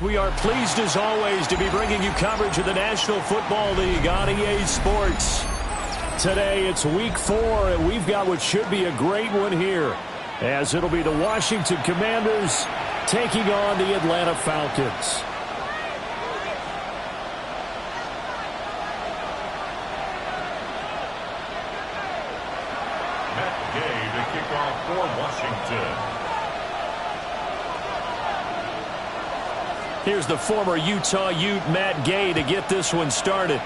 We are pleased as always to be bringing you coverage of the National Football League on EA Sports. Today it's week 4 and we've got what should be a great one here, as it'll be the Washington Commanders taking on the Atlanta Falcons. Matt Gay to kick off for Washington. Here's the former Utah Ute, Matt Gay, to get this one started.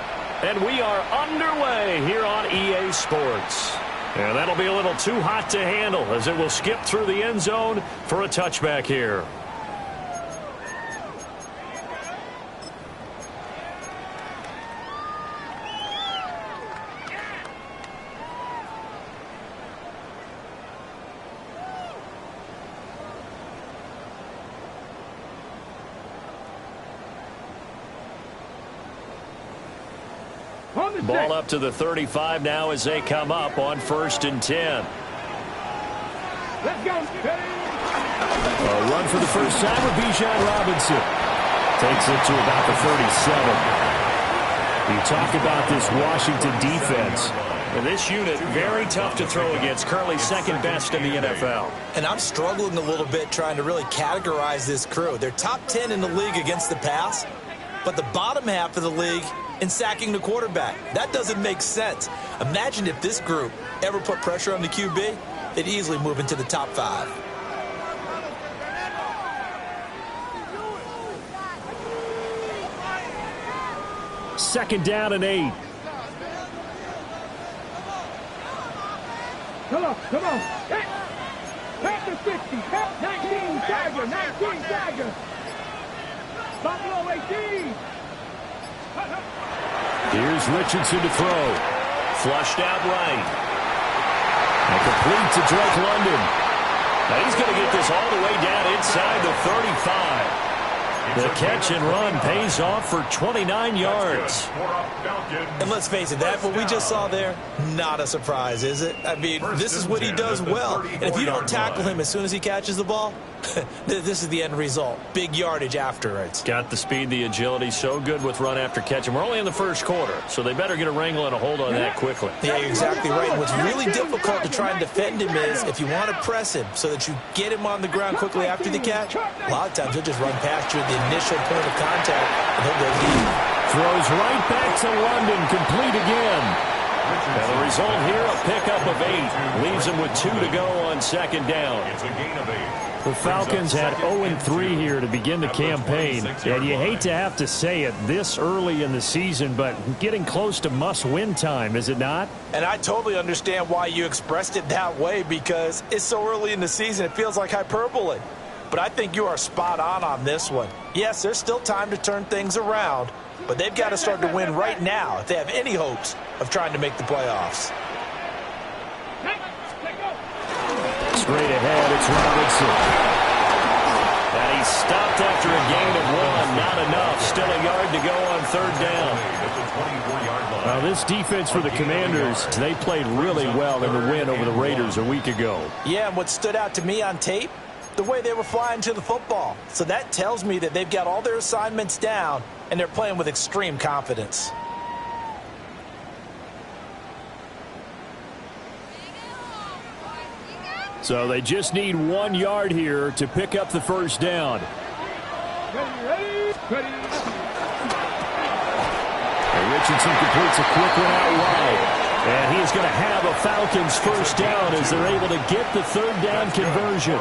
And we are underway here on EA Sports. And that'll be a little too hot to handle, as it will skip through the end zone for a touchback here. Ball up to the 35 now as they come up on 1st and 10. Let's go. A run for the first time with Bijan Robinson. Takes it to about the 37. You talk about this Washington defense. And this unit, very tough to throw against, currently second best in the NFL. And I'm struggling a little bit trying to really categorize this crew. They're top 10 in the league against the pass, but the bottom half of the league in sacking the quarterback. That doesn't make sense. Imagine if this group ever put pressure on the QB, they'd easily move into the top 5. Second down and 8. Come on. Pass the 60. 19 Tiger. Buffalo 18. Here's Richardson to throw. Flushed out right. And complete to Drake London. Now he's going to get this all the way down inside the 35. The catch and run pays off for 29 yards. And let's face it, that what we just saw there, not a surprise, is it? I mean, this is what he does well. And if you don't tackle him as soon as he catches the ball, this is the end result. Big yardage afterwards. Got the speed, the agility, so good with run after catch. And we're only in the first quarter, so they better get a wrangle and a hold on that quickly. Yeah, you're exactly right. And what's really difficult to try and defend him is if you want to press him so that you get him on the ground quickly after the catch, a lot of times he'll just run past you at the initial point of contact, and he'll go deep. Throws right back to London, complete again. And the result here, a pickup of 8. Leaves him with 2 to go on second down. It's a gain of 8. The Falcons had 0-3 here to begin the campaign. And you hate to have to say it this early in the season, but getting close to must-win time, is it not? And I totally understand why you expressed it that way, because it's so early in the season, it feels like hyperbole. But I think you are spot on this one. Yes, there's still time to turn things around, but they've got to start to win right now if they have any hopes of trying to make the playoffs. Straight ahead, it's Robinson. And he's stopped after a gain of 1. Not enough. Still a yard to go on third down. Now this defense for the Commanders, they played really well in the win over the Raiders a week ago. Yeah, and what stood out to me on tape, the way they were flying to the football. So that tells me that they've got all their assignments down, and they're playing with extreme confidence. So they just need 1 yard here to pick up the first down. Ready. And Richardson completes a quick one out wide. And he is going to have a Falcons first down as they're able to get the third down conversion.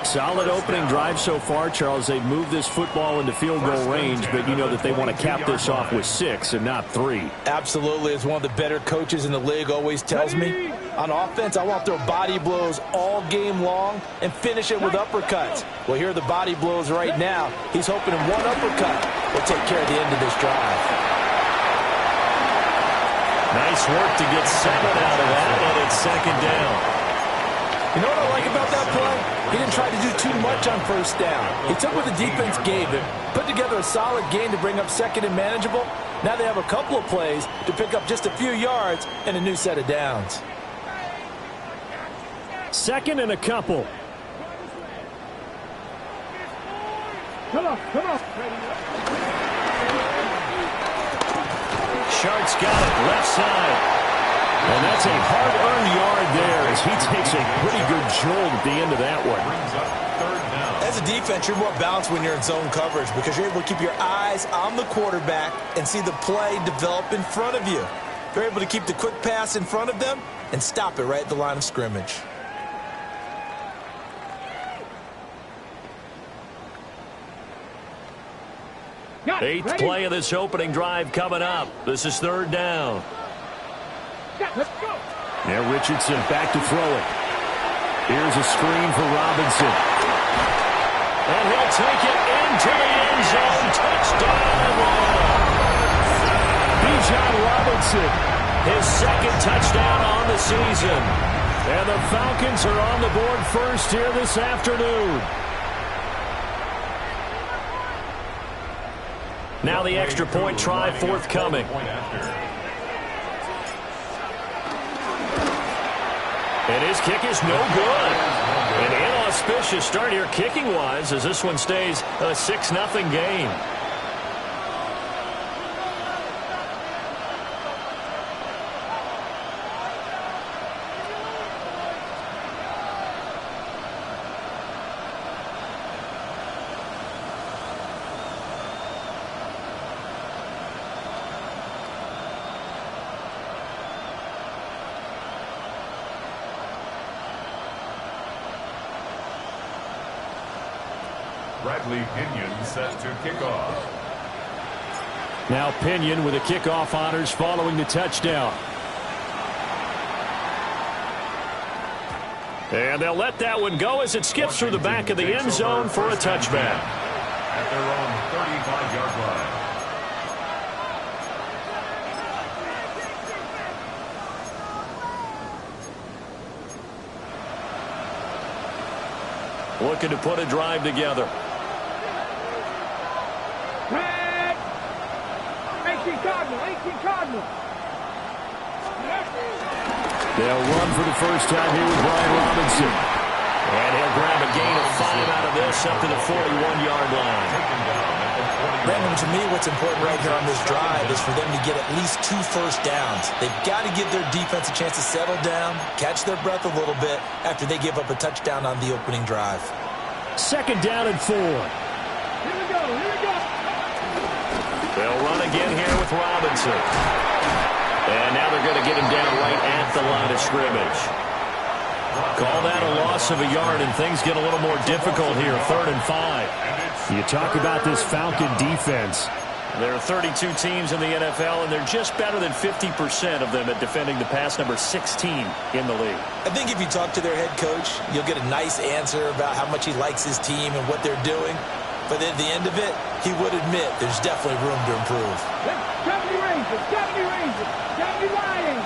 Solid opening drive so far, Charles. They've moved this football into field goal range, but you know that they want to cap this off with 6 and not 3. Absolutely. As one of the better coaches in the league always tells me, on offense, I want to throw body blows all game long and finish it with uppercuts. Well, here are the body blows right now. He's hoping in one uppercut will take care of the end of this drive. Nice work to get 7 out of that, and it's second down. You know what I like about that play? He didn't try to do too much on first down. He took what the defense gave him, put together a solid gain to bring up second and manageable. Now they have a couple of plays to pick up just a few yards and a new set of downs. Second and a couple. Come on. Shart's got it, left side. And that's a hard-earned yard there as he takes a pretty good jolt at the end of that one. As a defense, you're more balanced when you're in zone coverage because you're able to keep your eyes on the quarterback and see the play develop in front of you. You're able to keep the quick pass in front of them and stop it right at the line of scrimmage. Eighth play of this opening drive coming up. This is third down. Let's go. Now Richardson back to throw it. Here's a screen for Robinson. And he'll take it into the end zone. Touchdown. Bijan Robinson, his second touchdown on the season. And the Falcons are on the board first here this afternoon. Now the extra point try forthcoming. And his kick is no good. An inauspicious start here kicking-wise as this one stays a 6-0 game. Pinion set to kickoff. Now Pinion with the kickoff honors following the touchdown. And they'll let that one go as it skips through the back of the end zone for a touchback. At their own 35-yard line. Looking to put a drive together. 18 Cardinal. They'll run for the first time here with Brian Robinson. And he'll grab a gain of 5 out of this up to the 41-yard line. Brandon, to me, what's important right here on this drive is for them to get at least 2 first downs. They've got to give their defense a chance to settle down, catch their breath a little bit after they give up a touchdown on the opening drive. Second down and 4. Here we go. They'll run again here with Robinson. And now they're going to get him down right at the line of scrimmage. Call that a loss of a yard, and things get a little more difficult here, 3rd and 5. You talk about this Falcon defense. There are 32 teams in the NFL, and they're just better than 50% of them at defending the pass, number 16 in the league. I think if you talk to their head coach, you'll get a nice answer about how much he likes his team and what they're doing. But at the end of it, he would admit there's definitely room to improve. 70 Rangers, 70 Lions.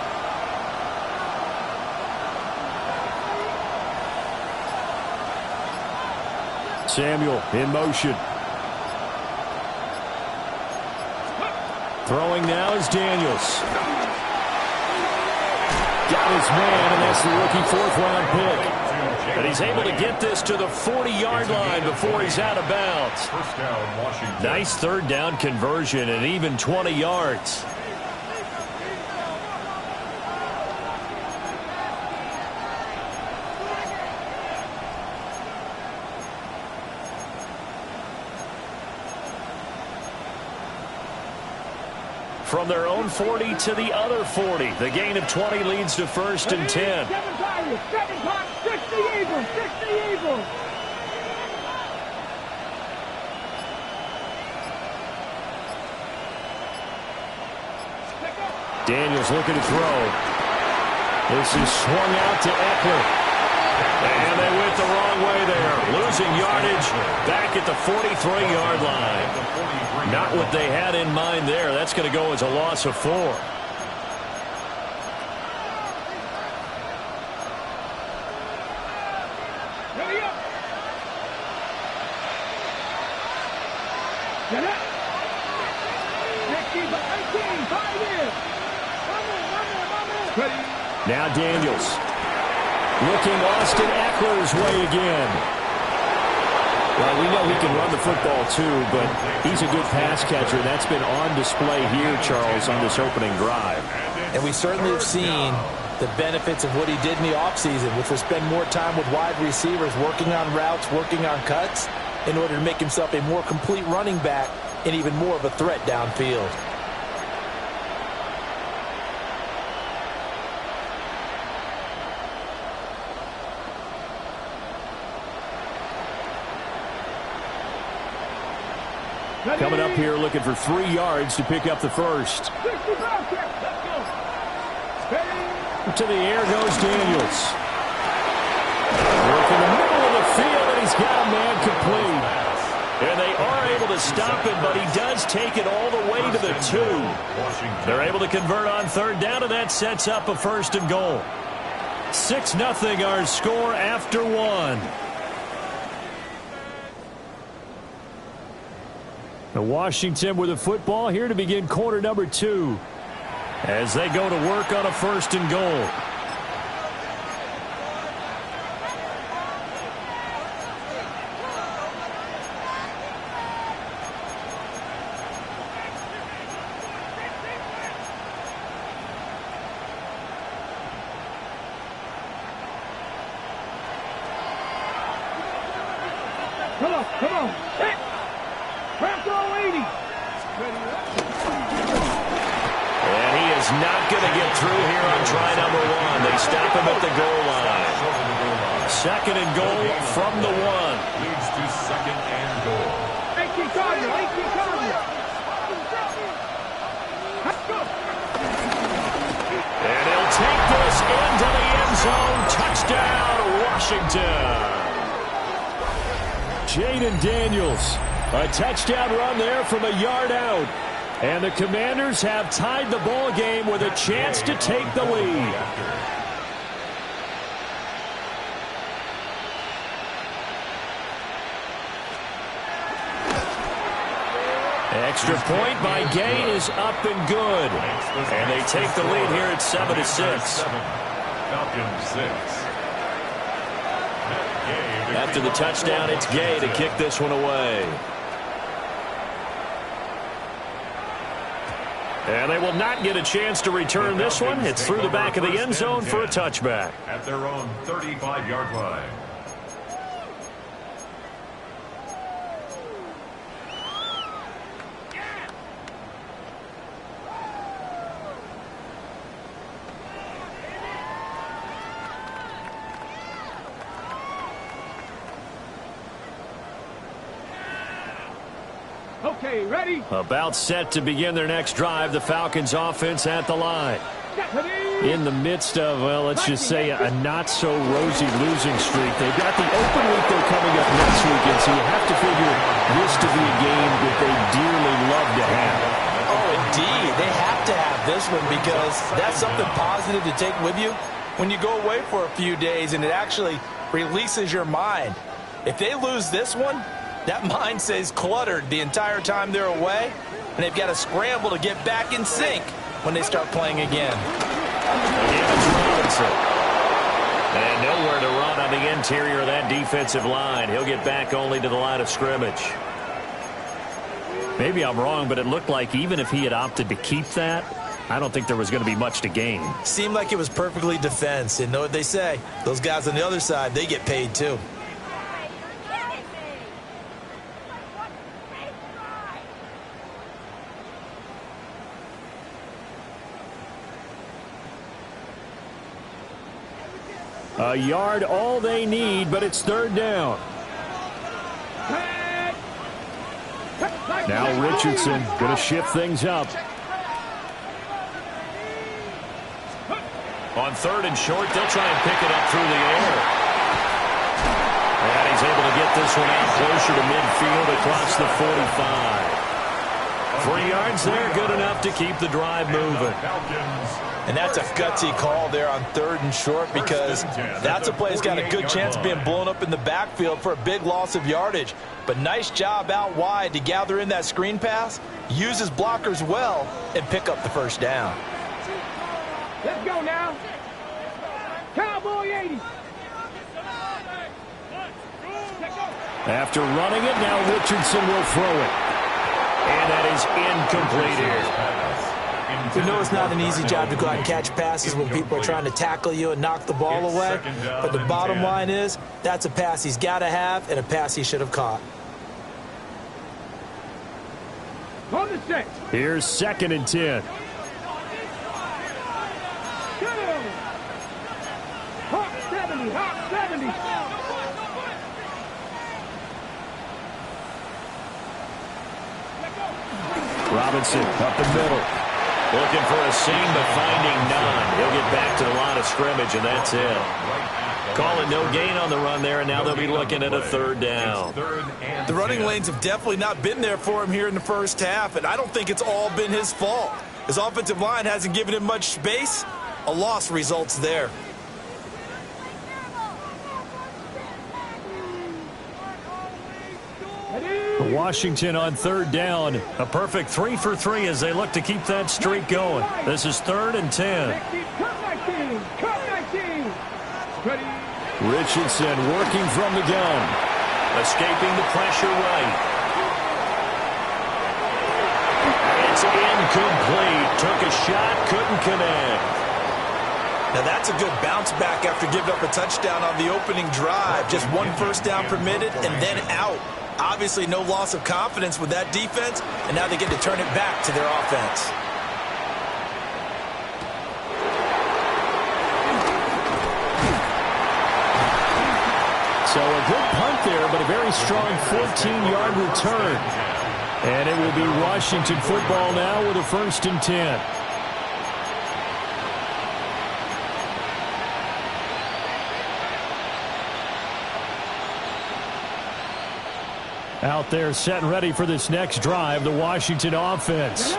Samuel in motion. Throwing now is Daniels. Got his man, and that's the rookie 4th-round pick. And he's able to get this to the 40-yard line before he's out of bounds. First down, Washington. Nice third down conversion and even 20 yards. From their own 40 to the other 40. The gain of 20 leads to first and 10. 7 Tigers, 7 Hawks, 60 Eagles, 60 Eagles. Daniels looking to throw. This is swung out to Eckler. And they went the wrong way there. Losing yardage back at the 43-yard line. Not what they had in mind there. That's going to go as a loss of 4. Ready up. Get up. 18, 5 in. Ready. Now Daniels. Looking Austin Eckler's way again. Well, we know he can run the football too, but he's a good pass catcher. That's been on display here, Charles, on this opening drive. And we certainly have seen the benefits of what he did in the offseason, which was spend more time with wide receivers, working on routes, working on cuts, in order to make himself a more complete running back and even more of a threat downfield. Coming up here looking for 3 yards to pick up the first. 65 check. Let's go. Ready. To the air goes Daniels. Work in the middle of the field, and he's got a man complete. And they are able to stop him, but he does take it all the way to the 2. They're able to convert on third down, and that sets up a first and goal. 6-0 our score after 1. Washington with the football here to begin quarter number 2 as they go to work on a first and goal. Come on. Hit. Wrap throw 80. And he is not going to get through here on try number 1. They stop him at the goal line. Second and goal from the 1. Leads to second and goal. 18 Cardinal. 18 Cardinal. Let's go. And he'll take this into the end zone. Touchdown, Washington. Jaden Daniels. A touchdown run there from a yard out. And the Commanders have tied the ball game with a chance to take the lead. Extra point by Gay is up and good. And they take the lead here at 7-6. Falcons 6. After the touchdown, it's Gay to kick this one away. And they will not get a chance to return this one. It's through the back of the end zone for a touchback. At their own 35-yard line. Okay, ready? About set to begin their next drive, the Falcons offense at the line. In the midst of, well, let's just say a not-so-rosy losing streak. They've got the open week they're coming up next weekend, so you have to figure this to be a game that they dearly love to have. Oh, indeed. They have to have this one because that's something positive to take with you when you go away for a few days, and it actually releases your mind. If they lose this one, that mind stays cluttered the entire time they're away, and they've got to scramble to get back in sync when they start playing again. Again, it's Robinson. And nowhere to run out on the interior of that defensive line. He'll get back only to the line of scrimmage. Maybe I'm wrong, but it looked like even if he had opted to keep that, I don't think there was going to be much to gain. Seemed like it was perfectly defense. And know what they say? Those guys on the other side, they get paid too. A yard, all they need, but it's third down. Now Richardson going to shift things up. On third and short, they'll try and pick it up through the air. And he's able to get this one out closer to midfield across the 45. 3 yards there, good enough to keep the drive moving. And that's a gutsy call there on third and short, because that's a play that's got a good chance of being blown up in the backfield for a big loss of yardage. But nice job out wide to gather in that screen pass, use his blockers well, and pick up the first down. Let's go now. Cowboy 80. After running it, now Richardson will throw it. And that is incomplete here. You know it's not an easy job to go out and catch passes when people are trying to tackle you and knock the ball away. But the bottom line is, that's a pass he's got to have and a pass he should have caught. On the 6. Here's 2nd and 10. Hawk 70, Hawk 70. Robinson up the middle. Looking for a seam, but finding none. He'll get back to the line of scrimmage, and that's it. Call it no gain on the run there, and now they'll be looking at a third down. The running lanes have definitely not been there for him here in the first half, and I don't think it's all been his fault. His offensive line hasn't given him much space. A loss results there. Washington on third down. A perfect 3 for 3 as they look to keep that streak going. This is 3rd and 10. Richardson working from the gun. Escaping the pressure right. It's incomplete. Took a shot, couldn't connect. Now that's a good bounce back after giving up a touchdown on the opening drive. Just 1 first down permitted and then out. Obviously no loss of confidence with that defense, and now they get to turn it back to their offense. So a good punt there, but a very strong 14-yard return. And it will be Washington football now with a 1st and 10. Out there set and ready for this next drive, the Washington offense.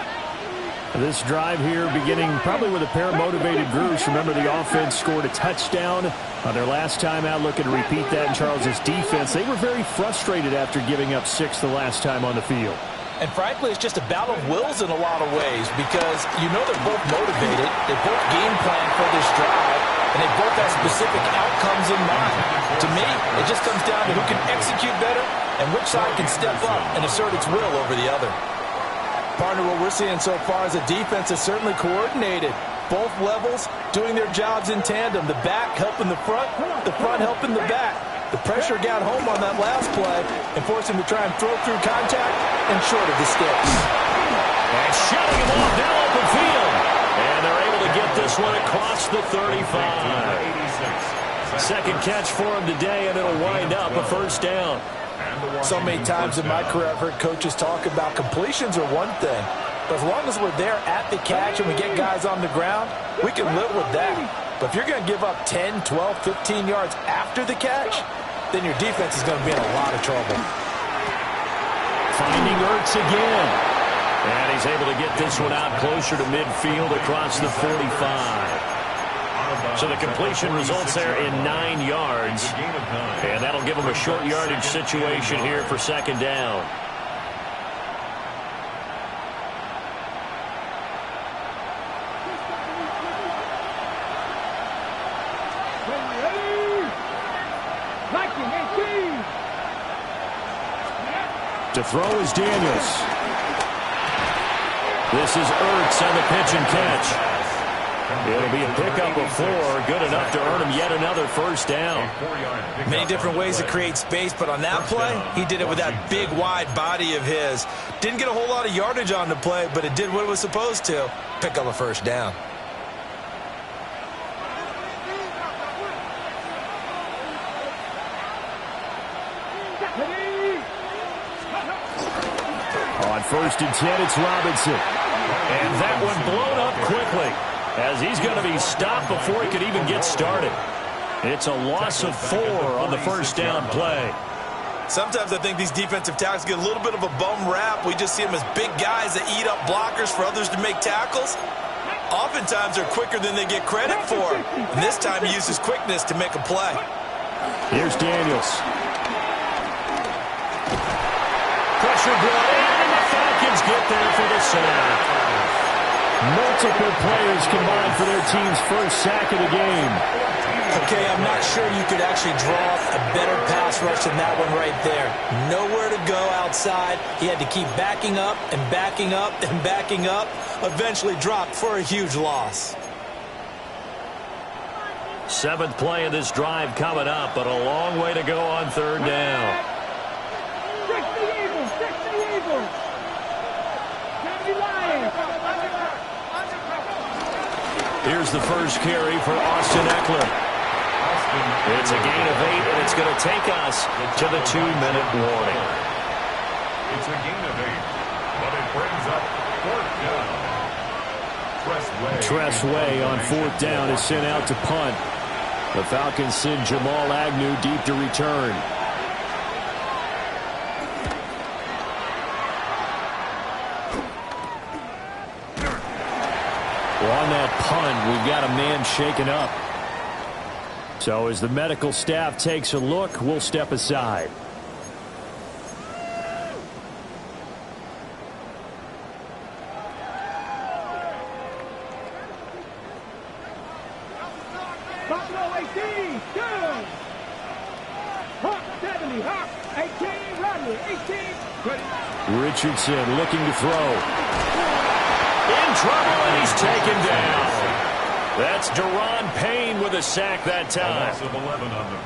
This drive here beginning probably with a pair of motivated groups. Remember, the offense scored a touchdown on their last time out, looking to repeat that in Charles' defense. They were very frustrated after giving up 6 the last time on the field. And frankly, it's just a battle of wills in a lot of ways, because you know they're both motivated, they both game plan for this drive, and they both have specific outcomes in mind. To me, it just comes down to who can execute better and which side can step up and assert its will over the other. Partner, what we're seeing so far is a defense that's certainly coordinated. Both levels doing their jobs in tandem. The back helping the front helping the back. The pressure got home on that last play and forced him to try and throw through contact and short of the sticks. And shutting him off down open field. And they're able to get this one across the 35. Second catch for him today, and it'll wind up a 1st down. So many times in my career I've heard coaches talk about completions are one thing, but as long as we're there at the catch and we get guys on the ground, we can live with that. But if you're going to give up 10, 12, 15 yards after the catch, then your defense is going to be in a lot of trouble. Finding Ertz again. And he's able to get this one out closer to midfield across the 45. So the completion results there in 9 yards. And that'll give them a short yardage situation here for 2nd down. To throw is Daniels. This is Ertz on the pitch and catch. It'll be a pickup of 4, good enough to earn him yet another first down. Many different ways to create space, but on that play, he did it with that big, wide body of his. Didn't get a whole lot of yardage on the play, but it did what it was supposed to. Pick up a first down. On 1st and 10, it's Robinson. And that one blown up quickly, as he's going to be stopped before he could even get started. It's a loss of 4 on the first down play. Sometimes I think these defensive tackles get a little bit of a bum rap. We just see them as big guys that eat up blockers for others to make tackles. Oftentimes they're quicker than they get credit for. And this time he uses quickness to make a play. Here's Daniels. Pressure brought in, and the Falcons get there for the sack. Multiple players combined for their team's first sack of the game. Okay, I'm not sure you could actually draw up a better pass rush than that one right there. Nowhere to go outside. He had to keep backing up and backing up and backing up. Eventually dropped for a huge loss. 7th play of this drive coming up, but a long way to go on 3rd down. Here's the first carry for Austin Eckler. It's a gain of 8, and it's going to take us to the 2-minute warning. It's a gain of 8, but it brings up 4th down. Tressway on 4th down is sent out to punt. The Falcons send Jamal Agnew deep to return. On that punt, we've got a man shaken up. So as the medical staff takes a look, we'll step aside. Buffalo 18, good. Hawk 70, Hawk 18, Rodney 18. Richardson looking to throw. In trouble, and he's taken down. That's Deron Payne with a sack that time.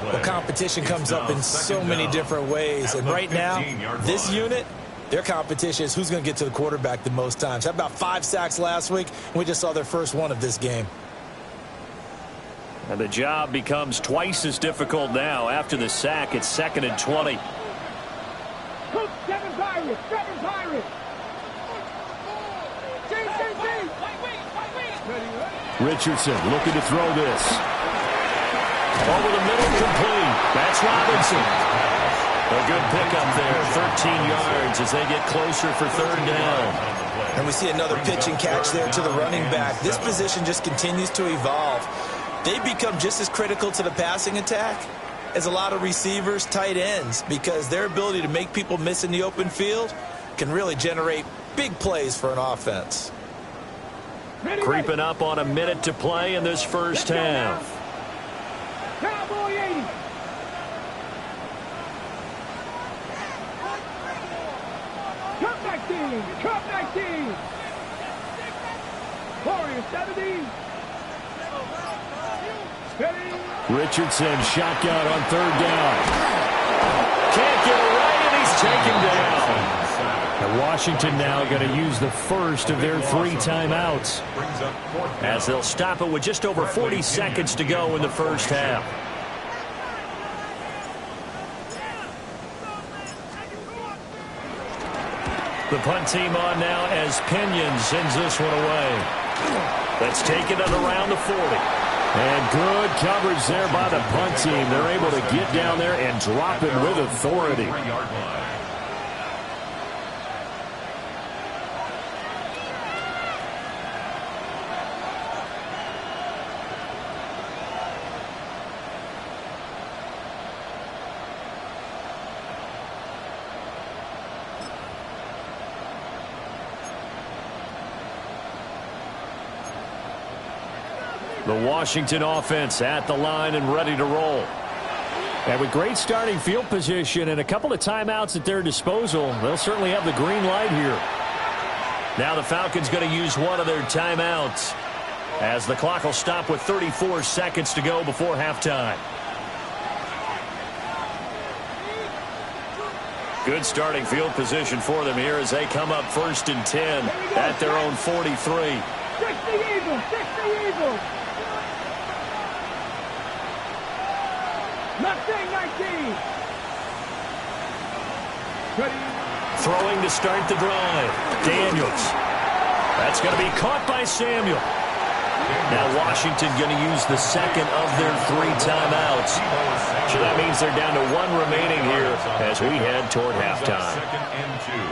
Well, competition comes up in so many different ways. And right now, this unit, their competition is who's going to get to the quarterback the most times. Had about 5 sacks last week, and we just saw their first one of this game. And the job becomes twice as difficult now. After the sack, it's 2nd and 20. Seven Pirates. Richardson looking to throw this. Over the middle, complete. That's Robinson. A good pickup there, 13 yards as they get closer for 3rd down. And we see another pitch and catch there to the running back. This position just continues to evolve. They become just as critical to the passing attack as a lot of receivers, tight ends, because their ability to make people miss in the open field can really generate big plays for an offense. Creeping up on a minute to play in this first half. Cowboy 80. Cup 19. Warriors 70. Richardson shotgun on 3rd down. Can't get away, and he's taken down. And Washington now going to use the first of their 3 timeouts, as they'll stop it with just over 40 seconds to go in the first half. The punt team on now as Pinion sends this one away. That's taken it around the 40. And good coverage there by the punt team. They're able to get down there and drop it with authority. The Washington offense at the line and ready to roll. And with great starting field position and a couple of timeouts at their disposal, they'll certainly have the green light here. Now the Falcons going to use one of their timeouts as the clock will stop with 34 seconds to go before halftime. Good starting field position for them here as they come up 1st and 10 at their own 43. 60 Eagles, 60 Eagles. Mustang 19. Throwing to start the drive. Daniels. That's going to be caught by Samuel. Now Washington going to use the second of their 3 timeouts. So that means they're down to 1 remaining here as we head toward halftime.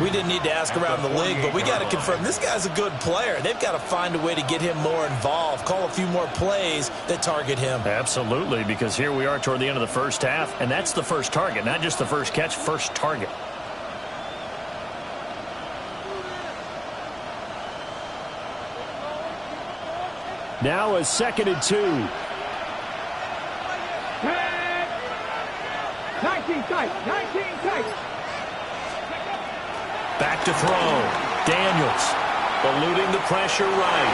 We didn't need to ask around the league, but we got to confirm this guy's a good player. They've got to find a way to get him more involved, call a few more plays that target him. Absolutely, because here we are toward the end of the first half, and that's the first target, not just the first catch, first target. Now a 2nd and 2. 19 tight, 19 tight. Back to throw. Daniels eluding the pressure right.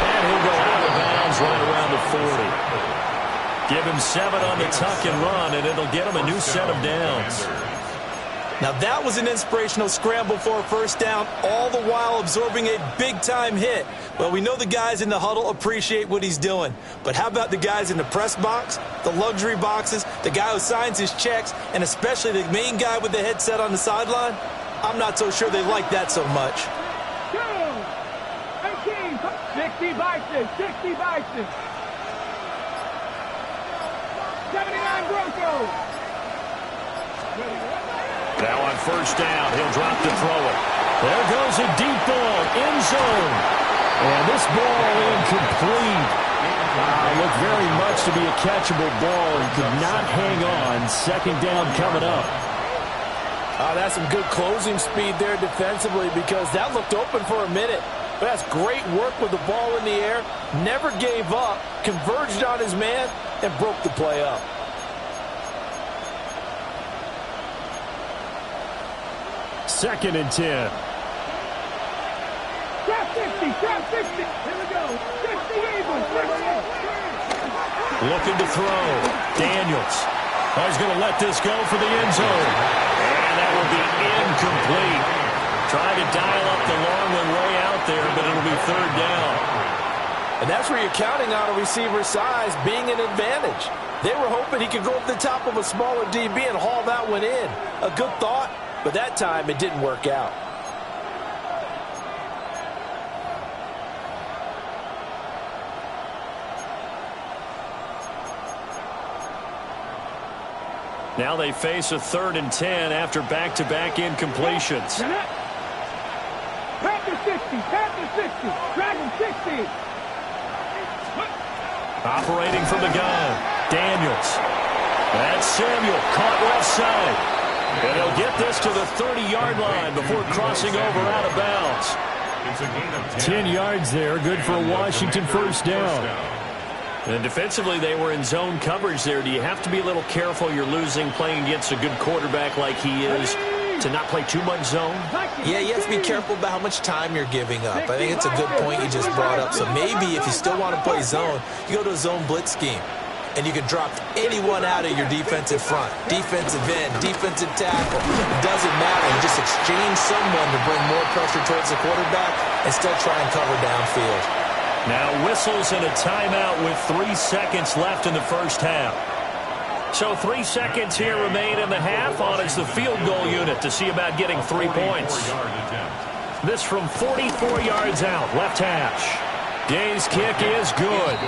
And he'll go out of bounds right around the 40. Give him 7 on the tuck and run, and it'll get him a new set of downs. Now that was an inspirational scramble for a first down, all the while absorbing a big-time hit. Well, we know the guys in the huddle appreciate what he's doing. But how about the guys in the press box, the luxury boxes, the guy who signs his checks, and especially the main guy with the headset on the sideline? I'm not so sure they like that so much. 18, 60 Bison, 60 Bison. 79 Broncos. Now on first down, he'll drop to throw it. There goes a deep ball, end zone. And this ball incomplete. Looked very much to be a catchable ball and could not hang on. 2nd down coming up. That's some good closing speed there defensively because that looked open for a minute. But that's great work with the ball in the air. Never gave up, converged on his man, and broke the play up. Second and 10. Trap 60, trap 60. Here we go. 60 Eagles, 60. Looking to throw. Daniels. He's going to let this go for the end zone. And that will be incomplete. Trying to dial up the long one way out there, but it'll be 3rd down. And that's where you're counting on a receiver's size being an advantage. They were hoping he could go up the top of a smaller DB and haul that one in. A good thought, but that time it didn't work out. Now they face a 3rd and 10 after back-to-back incompletions. Panther 60, Panther 60, Dragon 60. Operating from the gun, Daniels. That's Samuel, caught left side. And he'll get this to the 30-yard line before crossing over out of bounds. 10 yards there, good for a Washington first down. And defensively, they were in zone coverage there. Do you have to be a little careful you're losing playing against a good quarterback like he is to not play too much zone? Yeah, you have to be careful about how much time you're giving up. I think it's a good point you just brought up. So maybe if you still want to play zone, you go to a zone blitz scheme. And you can drop anyone out of your defensive front. Defensive end, defensive tackle. It doesn't matter. You just exchange someone to bring more pressure towards the quarterback and still try and cover downfield. Now whistles and a timeout with 3 seconds left in the first half. So 3 seconds here remain in the half on as the field goal unit to see about getting 3 points. This from 44 yards out, left hash. Gay's kick is good.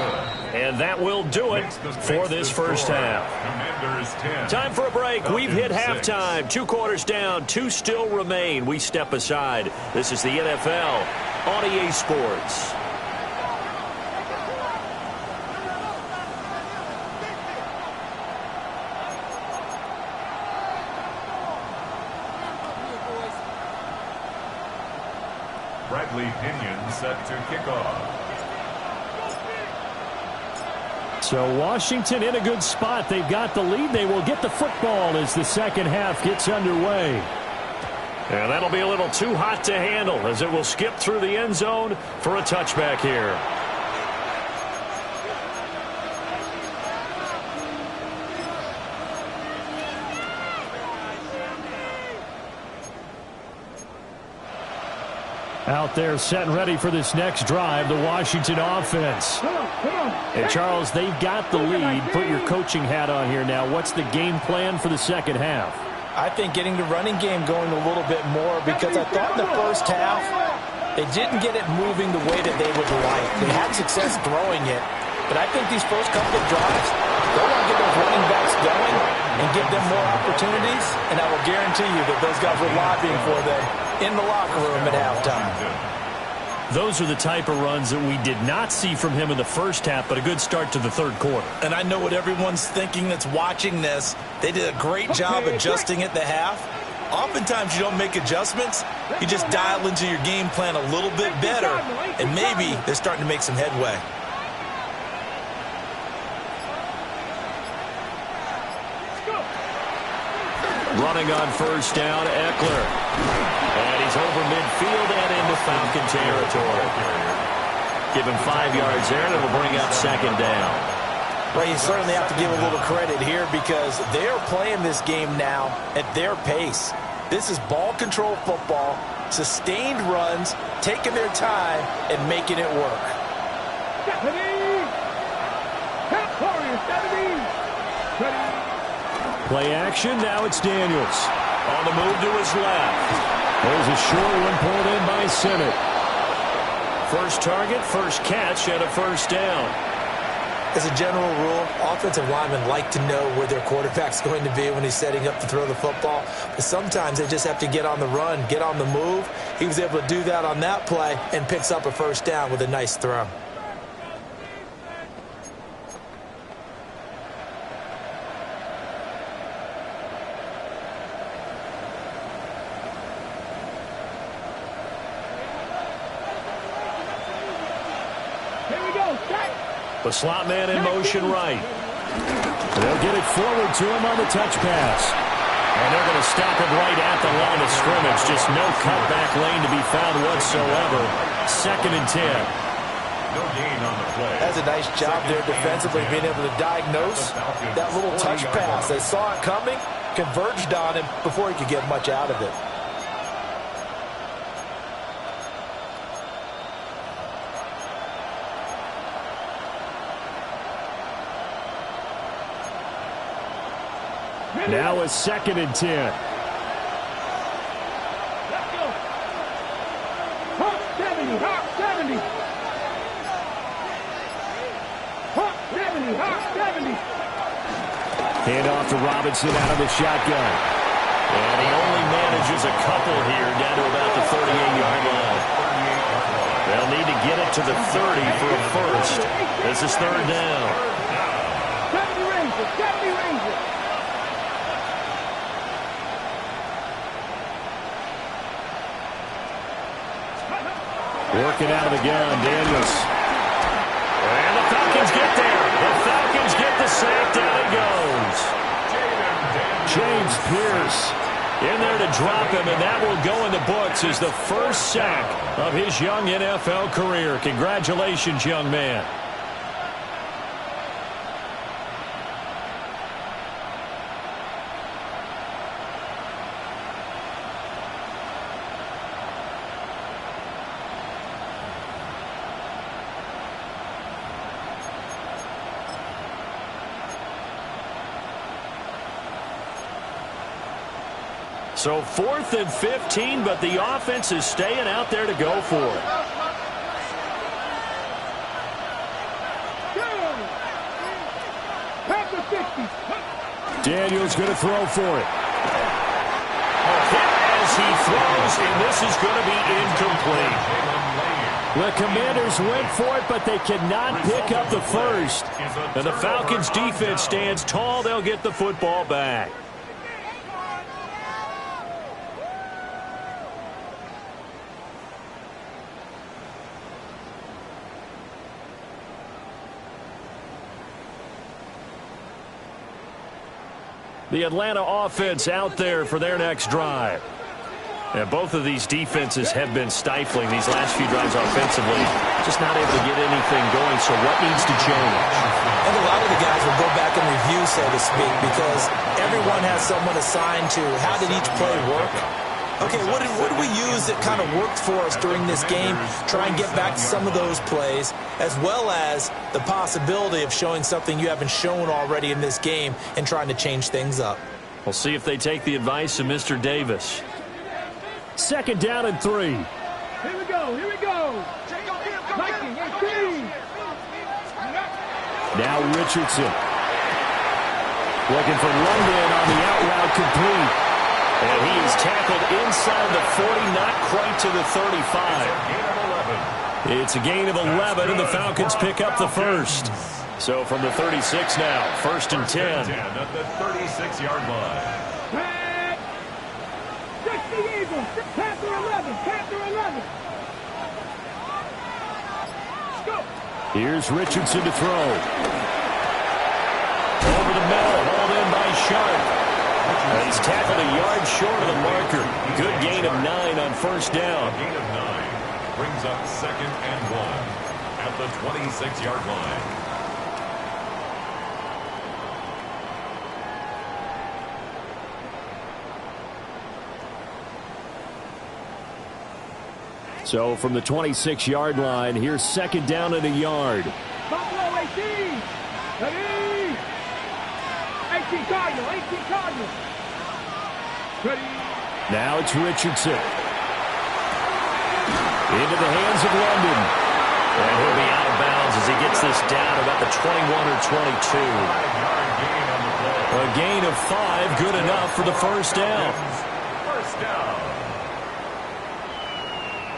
And that will do it for this first half. Time for a break. We've hit halftime. 2 quarters down, 2 still remain. We step aside. This is the NFL on EA Sports. Bradley Pinion set to kick off. So Washington in a good spot. They've got the lead. They will get the football as the second half gets underway. And that'll be a little too hot to handle as it will skip through the end zone for a touchback here. Out there set and ready for this next drive, the Washington offense. And Charles, they've got the lead. Put your coaching hat on here now. What's the game plan for the second half? I think getting the running game going a little bit more, because I thought in the first half they didn't get it moving the way that they would like. They had success throwing it, but I think these first couple of drives, they want to get those running backs going and give them more opportunities, and I will guarantee you that those guys were lobbying for them in the locker room at halftime. Those are the type of runs that we did not see from him in the first half, but a good start to the third quarter. And I know what everyone's thinking that's watching this. They did a great job adjusting at the half. Oftentimes you don't make adjustments. You just dial into your game plan a little bit better, and maybe they're starting to make some headway. Running on first down, Eckler. And he's over midfield and into Falcon territory. Give him 5 yards there, and it'll bring up second down. Well, you certainly have to give a little credit here because they're playing this game now at their pace. This is ball control football, sustained runs, taking their time, and making it work. Play action, now it's Daniels. On the move to his left. There's a short one pulled in by Sinnott. First target, first catch, and a first down. As a general rule, offensive linemen like to know where their quarterback's going to be when he's setting up to throw the football. But sometimes they just have to get on the run, get on the move. He was able to do that on that play and picks up a first down with a nice throw. The slot man in motion right. They'll get it forward to him on the touch pass. And they're going to stop it right at the line of scrimmage. Just no cutback lane to be found whatsoever. 2nd and 10. No gain on the play. That's a nice job there defensively, being able to diagnose that little touch pass. They saw it coming, converged on him before he could get much out of it. Now it's 2nd and 10. Let's go. Hawk 70, Hawk 70. Hawk 70, Hawk 70. Hand off to Robinson out of the shotgun. And he only manages a couple here down to about the 38-yard line. They'll need to get it to the 30 for a first. This is 3rd down. 70 Rangers, 70 Rangers. Working out of the gun, Daniels. And the Falcons get there. The Falcons get the sack. Down he goes. James Pierce in there to drop him, and that will go in the books as the first sack of his young NFL career. Congratulations, young man. So 4th and 15, but the offense is staying out there to go for it. Daniels going to throw for it. Hit as he throws, and this is going to be incomplete. The Commanders went for it, but they cannot pick up the first. And the Falcons defense stands tall. They'll get the football back. The Atlanta offense out there for their next drive. And both of these defenses have been stifling these last few drives offensively. Just not able to get anything going, so what needs to change? And a lot of the guys will go back and review, so to speak, because everyone has someone assigned to how did each play work. Okay, what did we use that kind of worked for us during this game? Try and get back to some of those plays, as well as the possibility of showing something you haven't shown already in this game and trying to change things up. We'll see if they take the advice of Mr. Davis. 2nd down and 3. Here we go, here we go. Viking, 18. Now Richardson. Looking for London on the out route complete. And he is tackled inside the 40, not quite to the 35. It's a gain of 11, and the Falcons pick up the first. So from the 36 now, 1st and 10. At the 36-yard line. Check the Eagles. Panther 11. Panther 11. Let's go. Here's Richardson to throw. Over the middle, hauled in by Sharp. He's tackled a yard short of the marker. Good gain of 9 on 1st down. Gain of 9 brings up 2nd and 1 at the 26-yard line. So from the 26-yard line, here's 2nd down and a yard. Buffalo 18. Ready. 18 Cardinal. 18 Cardinal. Ready. Now it's Richardson. Into the hands of London. And he'll be out of bounds as he gets this down about the 21 or 22. A gain of 5, good enough for the 1st down. First down.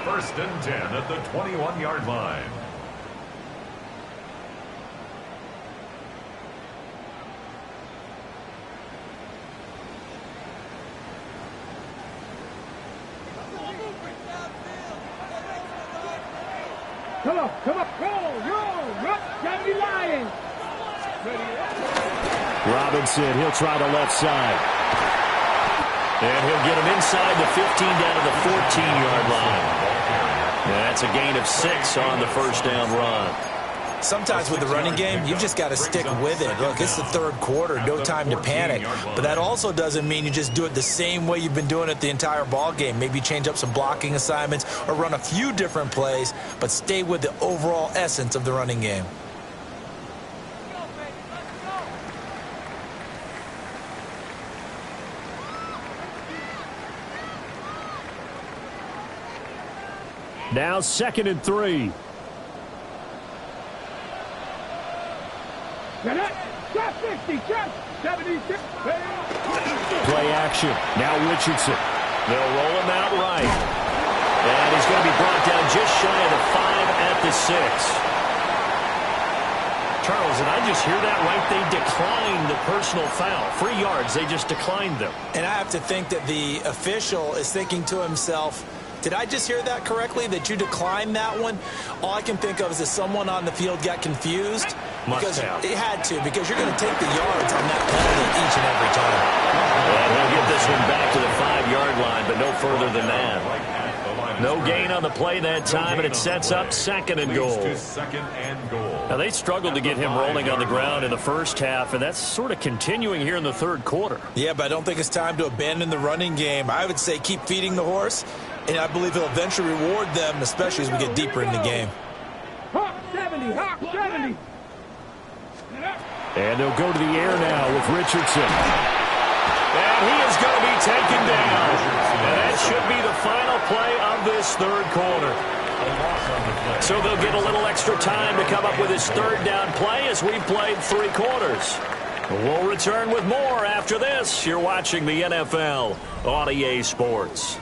1st and 10 at the 21-yard line. Come on, roll, Johnny Lions. Robinson, he'll try the left side. And he'll get him inside the 15 down to the 14-yard line. That's a gain of 6 on the 1st down run. Sometimes with the running game, you've just got to stick with it. Look, it's the 3rd quarter, no time to panic. But that also doesn't mean you just do it the same way you've been doing it the entire ball game. Maybe change up some blocking assignments or run a few different plays, but stay with the overall essence of the running game. Now 2nd and 3. Trap 50, trap 76. Play action. Now Richardson. They'll roll him out right. And he's going to be brought down just shy of the 5 at the 6. Charles, did I just hear that right? They declined the personal foul. 3 yards, they just declined them. And I have to think that the official is thinking to himself, did I just hear that correctly, that you declined that one? All I can think of is that someone on the field got confused. Because it had to, because you're going to take the yards on that penalty each and every time. And he'll get this one back to the 5-yard line, but no further than that. No gain on the play that time, and it sets up 2nd and goal. Now, they struggled to get him rolling on the ground in the first half, and that's sort of continuing here in the 3rd quarter. Yeah, but I don't think it's time to abandon the running game. I would say keep feeding the horse, and I believe he'll eventually reward them, especially as we get deeper in the game. Hawk 70, Hawk 70. And they'll go to the air now with Richardson. And he is going to be taken down. And that should be the final play of this 3rd quarter. So they'll get a little extra time to come up with his 3rd down play as we've played 3 quarters. We'll return with more after this. You're watching the NFL on EA Sports.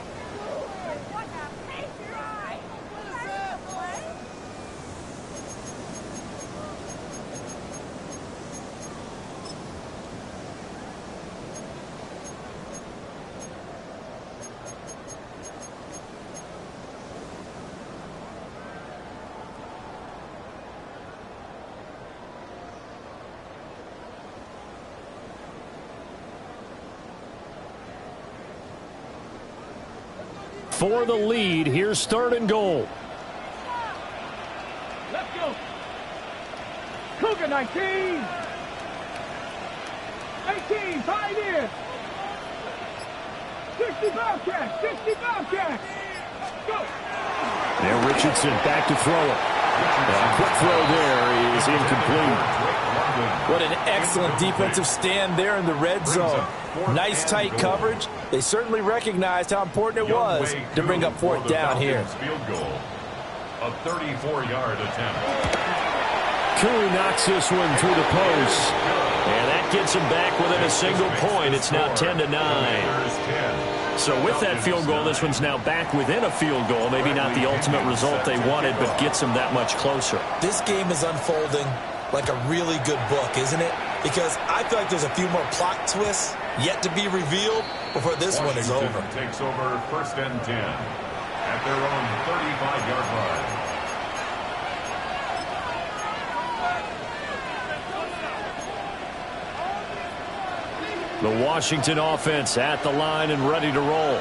for the lead. Here's 3rd and goal. Let's go. Cougar 19. 18, Pioneer. 60 Bobcats, 60 Bobcats. Go. Now Richardson back to throw it. A quick throw there is incomplete. What an excellent defensive stand there in the red zone. Nice tight coverage. They certainly recognized how important it was to bring up 4th down here. Field goal. A 34-yard attempt. Curry knocks this one through the post. And that gets him back within a single point. It's now 10-9. So with that field goal, this one's now back within a field goal. Maybe not the ultimate result they wanted, but gets them that much closer. This game is unfolding like a really good book, isn't it? Because I feel like there's a few more plot twists yet to be revealed before this one is over. Takes over 1st and 10 at their own 35-yard line. The Washington offense at the line and ready to roll.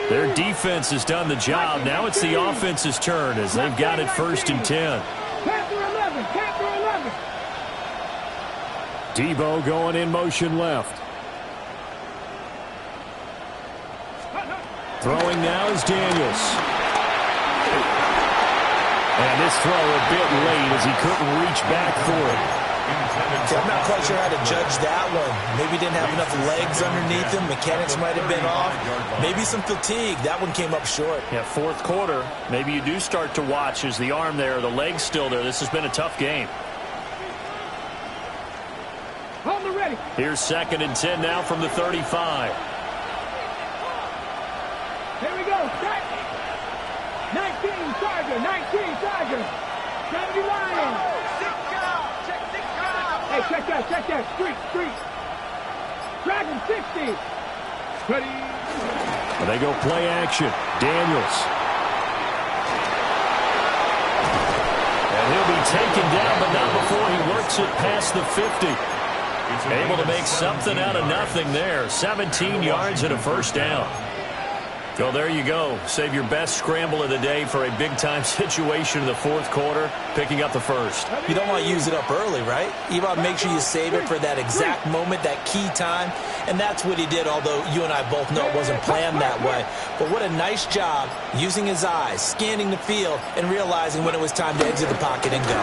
Their defense has done the job. Now it's the offense's turn as they've got it 1st and 10. Debo going in motion left. Throwing now is Daniels. And this throw a bit late as he couldn't reach back for it. I'm not quite sure how to judge that one. Maybe didn't have enough legs underneath him. Mechanics might have been off. Maybe some fatigue. That one came up short. Yeah, 4th quarter. Maybe you do start to watch as the arm there, the leg's still there. This has been a tough game. Hold it ready. Here's 2nd and 10 now from the 35. Here we go. Strike. 19 Tiger. 19 Tiger. 70 Lions. Hey, check that. Street. Dragon 60. Ready. Well, they go play action. Daniels. And he'll be taken down, but not before he works it past the 50. Able to make something out of nothing there. 17 yards and a 1st down. Well, there you go. Save your best scramble of the day for a big-time situation in the 4th quarter, picking up the 1st. You don't want to use it up early, right? You want to make sure you save it for that exact moment, that key time. And that's what he did, although you and I both know it wasn't planned that way. But what a nice job using his eyes, scanning the field, and realizing when it was time to exit the pocket and go.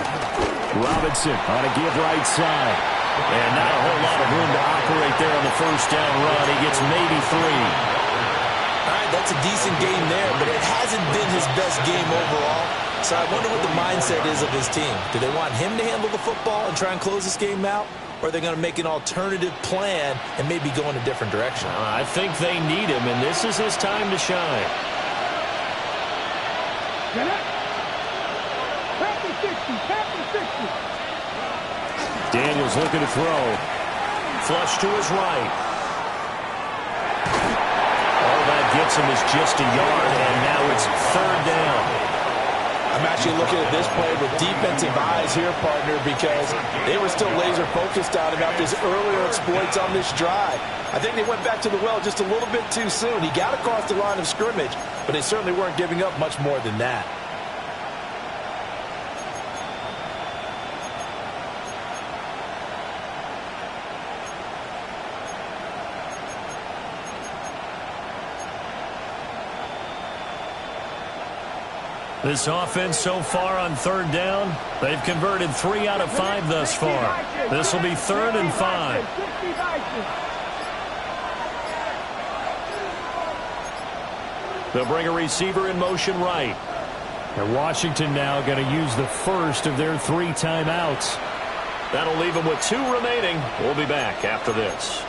Robinson on a give right side. And not a whole lot of room to operate there on the 1st down run. He gets maybe 3. All right, that's a decent game there, but it hasn't been his best game overall. So I wonder what the mindset is of his team. Do they want him to handle the football and try and close this game out? Or are they going to make an alternative plan and maybe go in a different direction? I think they need him, and this is his time to shine. Get up. Pass 60. Daniels looking to throw. Flush to his right. Gets him is just a yard, and now it's 3rd down. I'm actually looking at this play with defensive eyes here, partner, because they were still laser focused on him after his earlier exploits on this drive. I think they went back to the well just a little bit too soon. He got across the line of scrimmage, but they certainly weren't giving up much more than that. This offense so far on 3rd down, they've converted 3 out of 5 thus far. This will be 3rd and 5. They'll bring a receiver in motion right. And Washington now going to use the 1st of their 3 timeouts. That'll leave them with 2 remaining. We'll be back after this.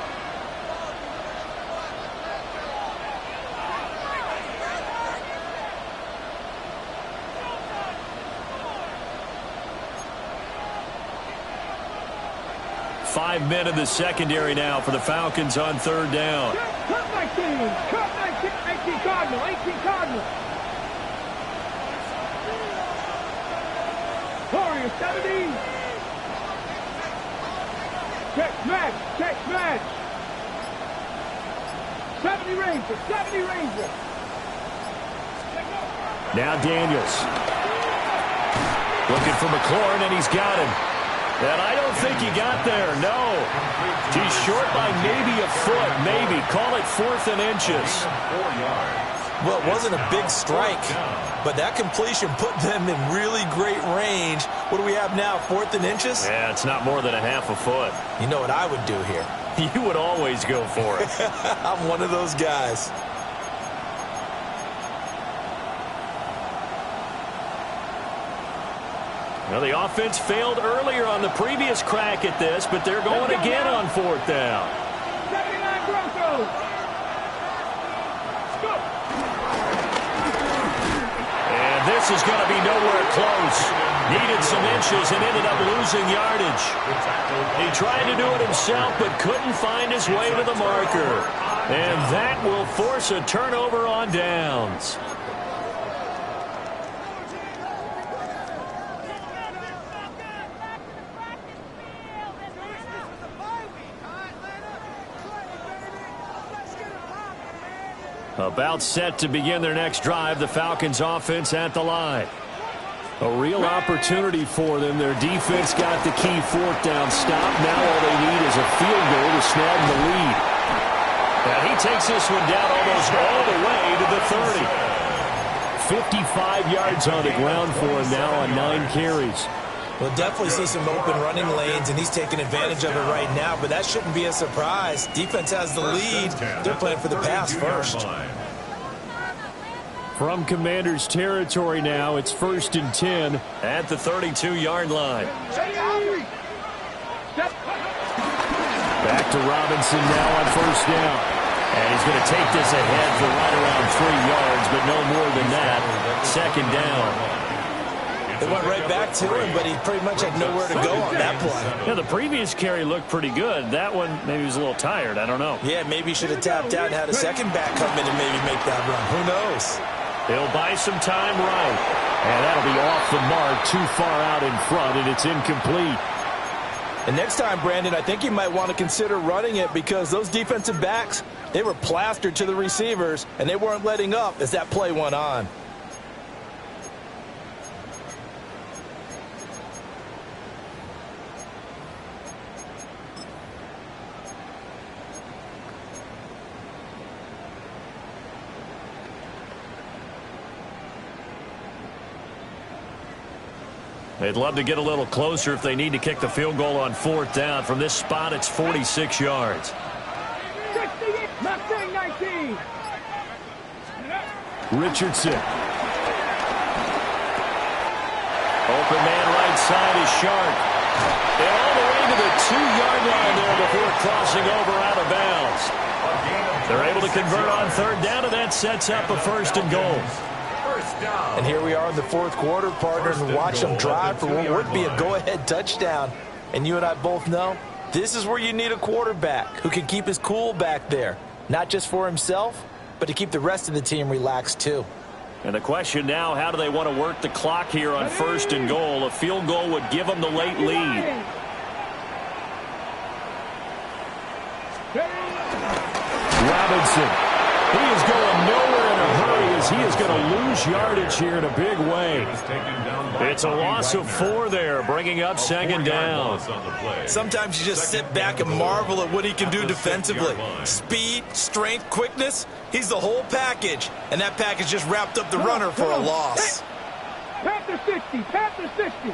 Five men in the secondary now for the Falcons on 3rd down. Cut 19. Cut 19 Cardinal. 18 Cardinal. Warrior 70. Check match. 70 Ranger. 70 Ranger. Now Daniels. Looking for McLaurin, and he's got him. And I don't think he got there, no. He's short by maybe a foot, maybe. Call it 4th and inches. Well, it wasn't a big strike, but that completion put them in really great range. What do we have now, 4th and inches? Yeah, it's not more than a half a foot. You know what I would do here? You would always go for it. I'm one of those guys. Well, the offense failed earlier on the previous crack at this, but they're going again on 4th down. 79 Broncos. Go. And this is going to be nowhere close. Needed some inches and ended up losing yardage. He tried to do it himself, but couldn't find his way to the marker. And that will force a turnover on downs. About set to begin their next drive, the Falcons offense at the line. A real opportunity for them. Their defense got the key 4th down stop. Now all they need is a field goal to snag the lead. And he takes this one down almost all the way to the 30. 55 yards on the ground for him now on 9 carries. We'll definitely see some open running lanes, and he's taking advantage of it right now, but that shouldn't be a surprise. Defense has the lead. They're playing for the pass first. From Commander's territory now, it's 1st and 10 at the 32-yard line. Back to Robinson now on 1st down. And he's going to take this ahead for right around 3 yards, but no more than that. 2nd down. They went right back to him, but he pretty much had nowhere to go on that play. Yeah, the previous carry looked pretty good. That one, maybe he was a little tired. I don't know. Yeah, maybe he should have tapped out and had a second back come in and maybe make that run. Who knows? He'll buy some time right. And that'll be off the mark, too far out in front, and it's incomplete. And next time, Brandon, I think you might want to consider running it because those defensive backs, they were plastered to the receivers, and they weren't letting up as that play went on. They'd love to get a little closer if they need to kick the field goal on 4th down. From this spot, it's 46 yards. 68, Mustang 19. Richardson. Open man right side is Sharp. And all the way to the 2-yard line there before crossing over out of bounds. They're able to convert on 3rd down, and that sets up a 1st and goal. And here we are in the 4th quarter, partners, and watch them drive for what would be a go-ahead touchdown. And you and I both know this is where you need a quarterback who can keep his cool back there, not just for himself, but to keep the rest of the team relaxed too. And the question now, how do they want to work the clock here on 1st and goal? A field goal would give them the late lead. Robinson. He is going nowhere in a hurry as he is going to lose yardage here in a big way. It's a loss of 4 there, bringing up 2nd down. Sometimes you just sit back and marvel at what he can do defensively. Speed, strength, quickness, he's the whole package. And that package just wrapped up the runner for a loss. Panther 60, Panther 60.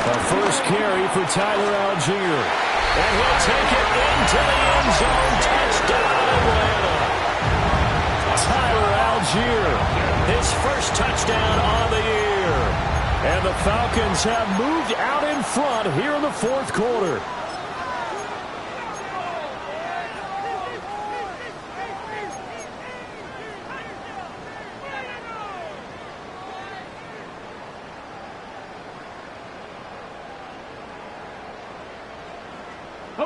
The first carry for Tyler Algier. And he'll take it into the end zone. Touchdown, Atlanta. Tyler Algier, his first touchdown on the year. And the Falcons have moved out in front here in the 4th quarter.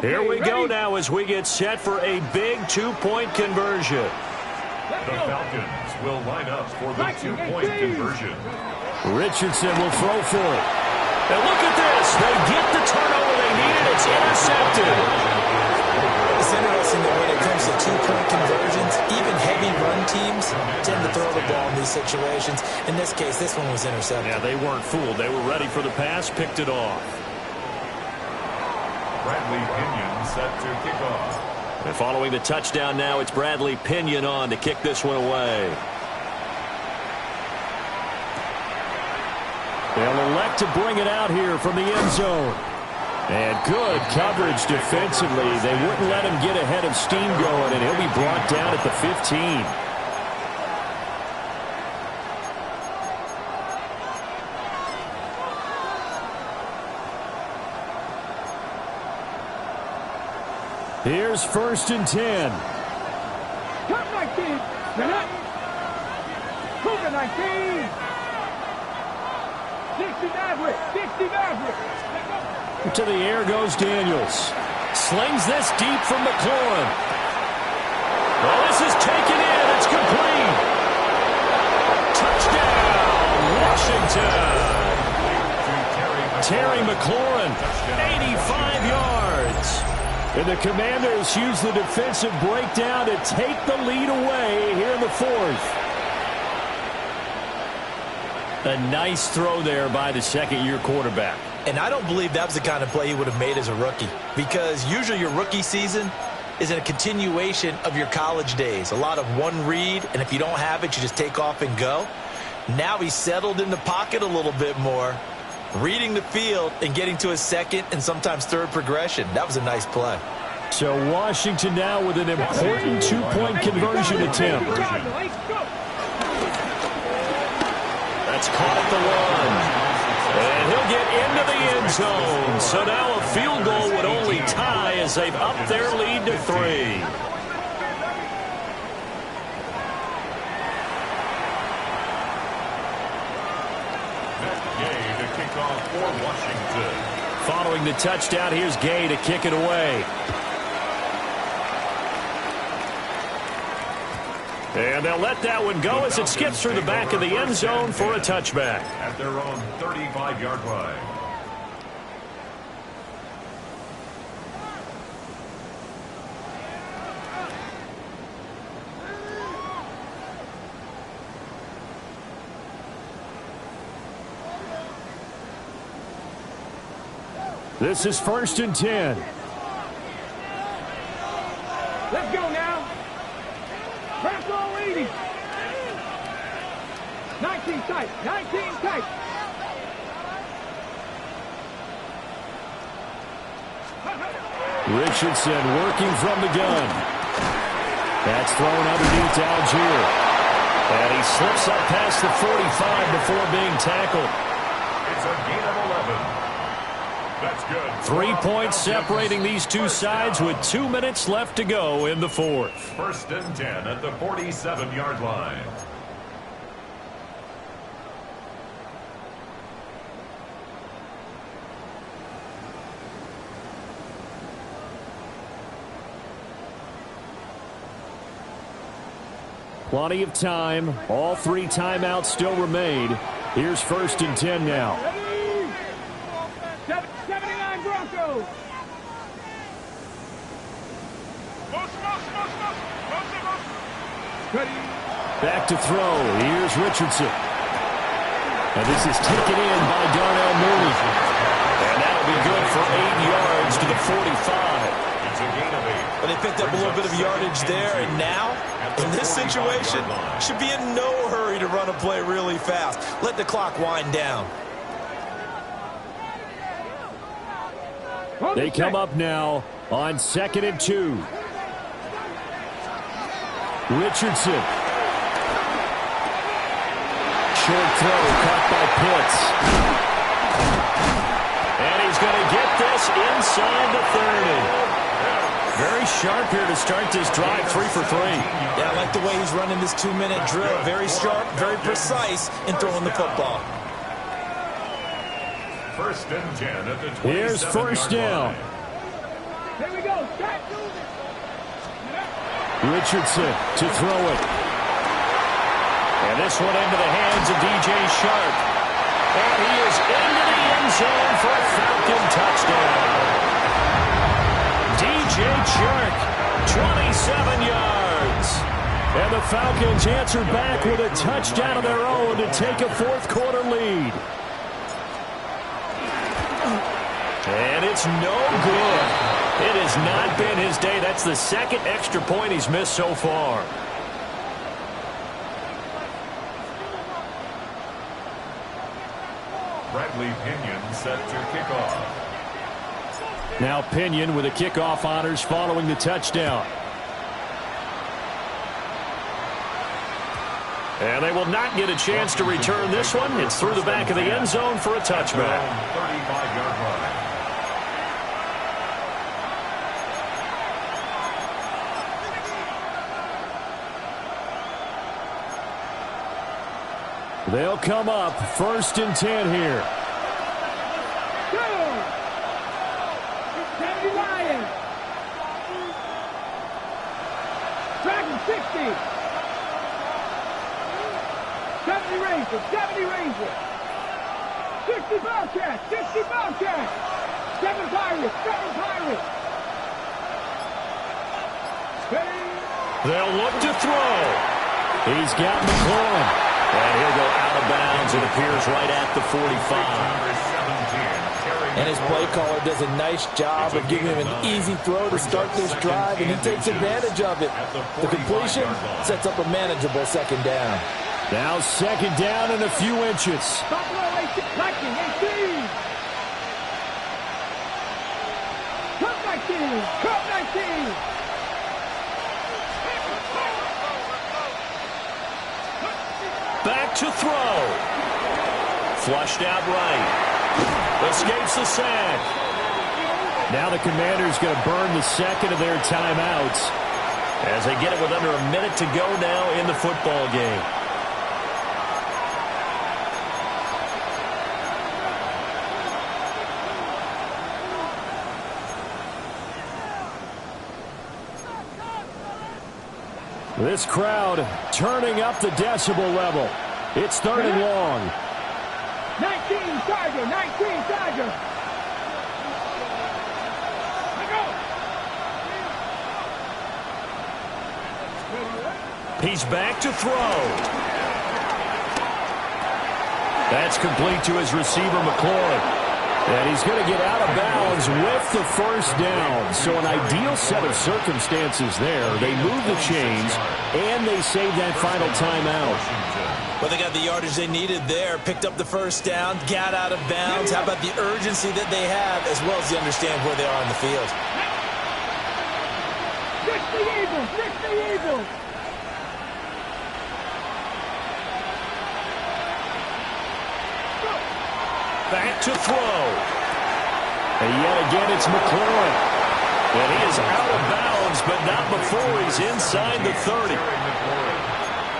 Here we go now as we get set for a big 2-point conversion. The Falcons will line up for the 2-point conversion. Richardson will throw for it. And look at this. They get the turnover they needed. It's intercepted. It's interesting that when it comes to 2-point conversions, even heavy run teams tend to throw the ball in these situations. In this case, this one was intercepted. Yeah, they weren't fooled. They were ready for the pass, picked it off. Bradley Pinion set to kick off. And following the touchdown now, it's Bradley Pinion on to kick this one away. They'll elect to bring it out here from the end zone. And good coverage defensively. They wouldn't let him get ahead of steam going, and he'll be brought down at the 15. Here's 1st and 10. Top 19. Cougar 19. 60 Maverick. 60 Maverick. To the air goes Daniels. Slings this deep from McLaurin. Oh, this is taken in. It's complete. Touchdown, Washington. Terry McLaurin, 85 yards. And the Commanders use the defensive breakdown to take the lead away here in the 4th. A nice throw there by the second-year quarterback. And I don't believe that was the kind of play he would have made as a rookie, because usually your rookie season is a continuation of your college days. A lot of one read, and if you don't have it, you just take off and go. Now he's settled in the pocket a little bit more, reading the field and getting to his second and sometimes third progression. That was a nice play. So Washington now with an important two-point conversion attempt. That's caught at the 1. And he'll get into the end zone. So now a field goal would only tie as they've upped their lead to 3. Gay to kick off for Washington. Following the touchdown, here's Gay to kick it away. And they'll let that one go as it skips through the back of the end zone for a touchback. At their own 35-yard line. This is 1st and 10. Let's go now. Press all 80. 19 tight. 19 tight. Richardson working from the gun. That's thrown underneath to Algier. And he slips up past the 45 before being tackled. It's a gain of 11. That's good. 3 points separating these two sides with 2 minutes left to go in the 4th. 1st and 10 at the 47-yard line. Plenty of time. All 3 timeouts still remain. Here's 1st and 10 now. 79 Broncos. Back to throw. Here's Richardson. And this is taken in by Darnell Mooney. And that'll be good for 8 yards to the 45. It's a gain of 8. But they picked up a little bit of yardage there, and now, in this situation, should be in no hurry to run a play really fast. Let the clock wind down. They come up now on 2nd and 2. Richardson. Short throw caught by Pitts. And he's going to get this inside the 30. Very sharp here to start this drive, 3 for 3. Yeah, I like the way he's running this 2-minute drill. Very sharp, very precise in throwing the football. 1st and 10 at the 27-yard line. Here's 1st down. Here we go. Start. Richardson to throw it. And this one into the hands of DJ Shark. And he is into the end zone for a Falcon touchdown. DJ Shark, 27 yards. And the Falcons answer back with a touchdown of their own to take a fourth-quarter lead. And it's no good. It has not been his day. That's the second extra point he's missed so far. Bradley Pinion set to kick off. Now Pinion with the kickoff honors following the touchdown. And they will not get a chance to return this one. It's through the back of the end zone for a touchback. 35-yard line. They'll come up 1st and 10 here. Lions. Dragon 60. 70 Rangers. 70 Rangers. 60 Bobcats. 60 Bobcats. 7 Pirates. 7 Pirates. They'll look to throw. He's got McLaurin. And he'll go out of bounds. It appears right at the 45. And his play caller does a nice job of giving him an easy throw to start this drive, and he takes advantage of it. The completion sets up a manageable second down. Now 2nd down and a few inches. Buffalo 18. Lightning 18. Cup 19. Cup 19. Back to throw. Flushed out right. Escapes the sack. Now the Commanders going to burn the second of their timeouts as they get it with under a minute to go now in the football game. This crowd turning up the decibel level. It's 3rd and long. 19 Tiger, 19 Tiger. He's back to throw. That's complete to his receiver, McLaurin. And he's going to get out of bounds with the 1st down. So an ideal set of circumstances there. They move the chains, and they save that final timeout. Well, they got the yardage they needed there, picked up the 1st down, got out of bounds. How about the urgency that they have, as well as they understand where they are on the field? 60 Eagles, 60 Eagles. Back to throw. And yet again, it's McLaurin. And he is out of bounds, but not before he's inside the 30.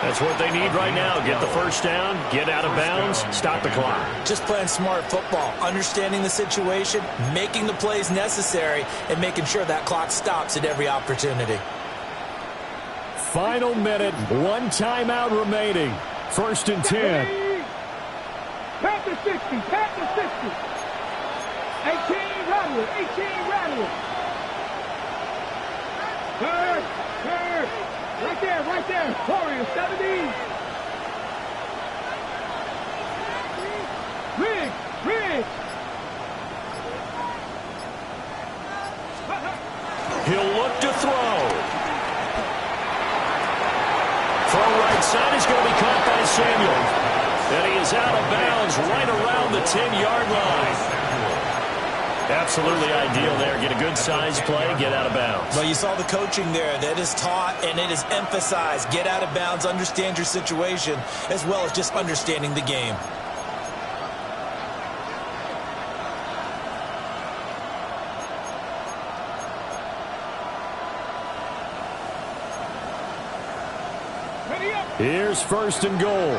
That's what they need right now. Get the 1st down, get out of bounds, stop the clock. Just playing smart football, understanding the situation, making the plays necessary, and making sure that clock stops at every opportunity. Final minute, 1 timeout remaining. 1st and 10. Panther 60, Panther 60. 18 Radwood, 18 Radwood. Third. Right there. Warriors 70. Riggs. He'll look to throw. Throw right side is going to be caught by Samuel. And he is out of bounds right around the 10-yard line. Absolutely ideal there. Get a good size play, get out of bounds. Well, you saw the coaching there. That is taught and it is emphasized. Get out of bounds, understand your situation, as well as just understanding the game. Here's 1st and goal.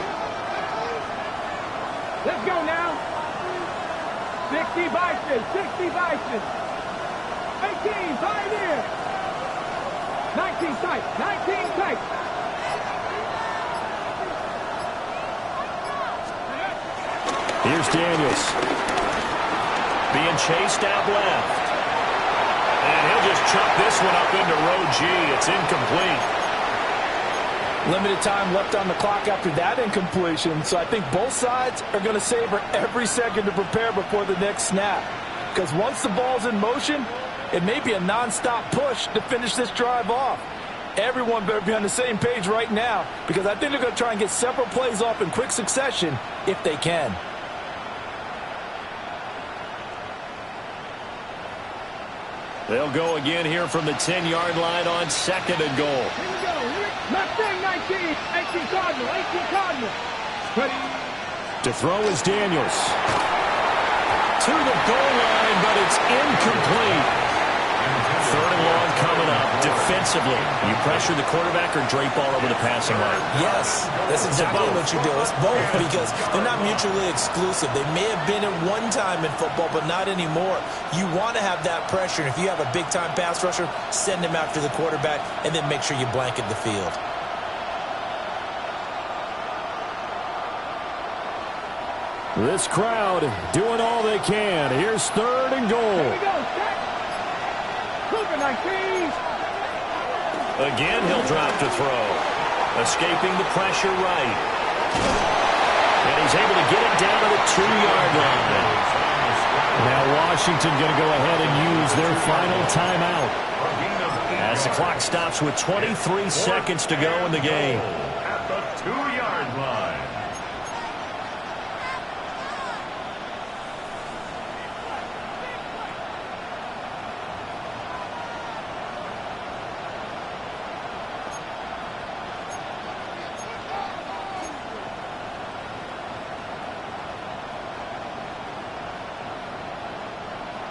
Let's go now. 60 Bison, 60 Bison. 18 Pioneer. 19 tight, 19 tight. Here's Daniels. Being chased out left. And he'll just chuck this one up into row G. It's incomplete. Limited time left on the clock after that incompletion, so I think both sides are going to savor every second to prepare before the next snap. Because once the ball's in motion, it may be a nonstop push to finish this drive off. Everyone better be on the same page right now, because I think they're going to try and get several plays off in quick succession if they can. They'll go again here from the 10-yard line on 2nd and goal. Here we go. Mustang 19, 18 Cardinal, 18 Cardinal. Ready. To throw is Daniels. To the goal line, but it's incomplete. 3rd and long coming up. Defensively, you pressure the quarterback or drape all over the passing line? Yes, that's exactly what you do. It's both, because they're not mutually exclusive. They may have been at one time in football, but not anymore. You want to have that pressure, and if you have a big-time pass rusher, send him after the quarterback, and then make sure you blanket the field. This crowd doing all they can. Here's 3rd and goal. Here we go. Set. Cougar 19. Again, he'll drop to throw. Escaping the pressure right. And he's able to get it down to the 2-yard line. Now Washington going to go ahead and use their final timeout, as the clock stops with 23 seconds to go in the game. At the 2-yard line.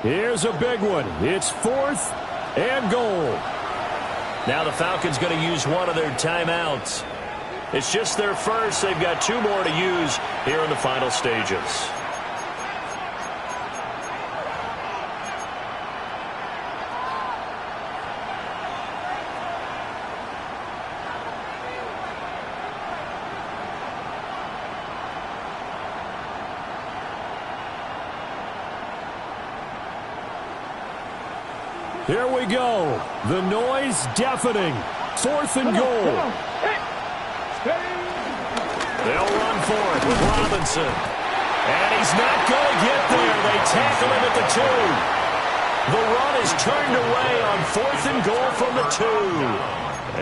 Here's a big one. It's 4th and goal. Now the Falcons going to use one of their timeouts. It's just their first. They've got 2 more to use here in the final stages. Here we go. The noise deafening. 4th and goal. They'll run for it with Robinson. And he's not going to get there. They tackle him at the 2. The run is turned away on 4th and goal from the 2.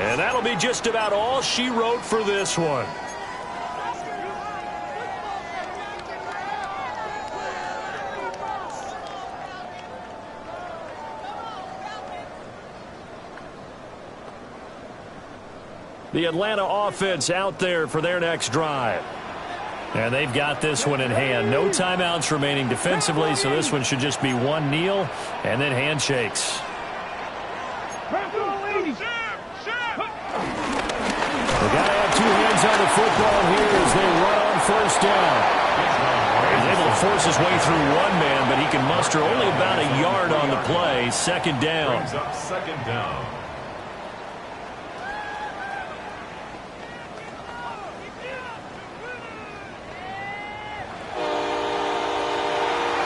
And that'll be just about all she wrote for this one. The Atlanta offense out there for their next drive. And they've got this one in hand. No timeouts remaining defensively, so this one should just be one kneel and then handshakes. They've got to have 2 hands on the football here as they run on 1st down. He's able to force his way through one man, but he can muster only about a yard on the play. 2nd down. Brings up 2nd down.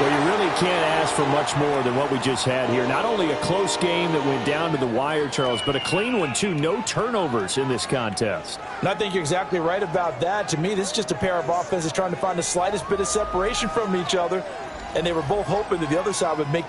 Well, you really can't ask for much more than what we just had here. Not only a close game that went down to the wire, Charles, but a clean one, too. No turnovers in this contest. And I think you're exactly right about that. To me, this is just a pair of offenses trying to find the slightest bit of separation from each other, and they were both hoping that the other side would make the